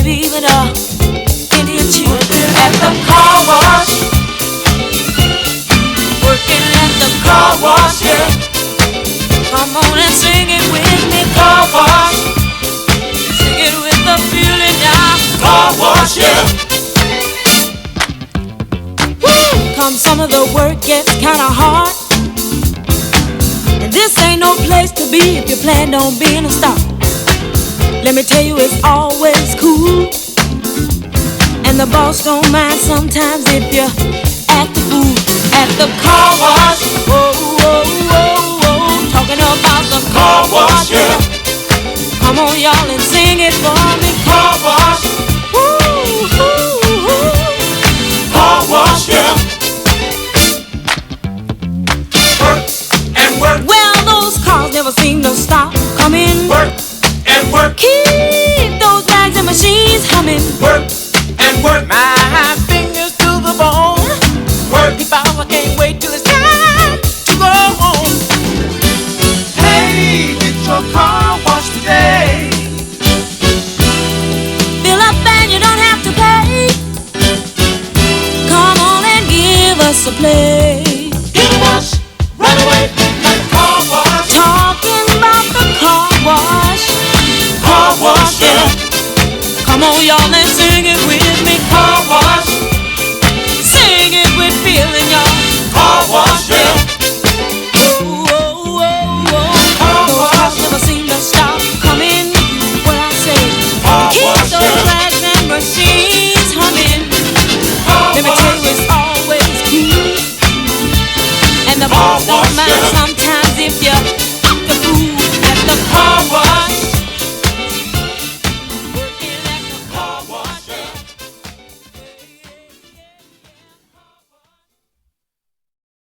even a Indian chief. Working at the car wash. Working at the car wash, yeah. Come on and sing it with me, car wash. Sing it with the feeling now, car wash, yeah. Woo! Come some of the work gets kinda hard, and this ain't no place to be if you plan on being a star. Let me tell you, it's always cool, and the boss don't mind sometimes if you act the fool at the car wash. Whoa, whoa, whoa, whoa. Talking about the car wash, yeah. Come on, y'all, and sing it for me. Car wash. Woo, woo, woo. Car wash, yeah. Work and work. Well, those cars never seem to stop coming. Work and work. Keep those bags and machines humming. Work and work. My fingers to the bone. Work. I can't wait till it's time to go home. Hey, get your car washed today. Fill up and you don't have to pay. Come on and give us a play. Get a wash right away at the car wash. Talking about the car wash. Car wash, yeah. Come on, y'all, and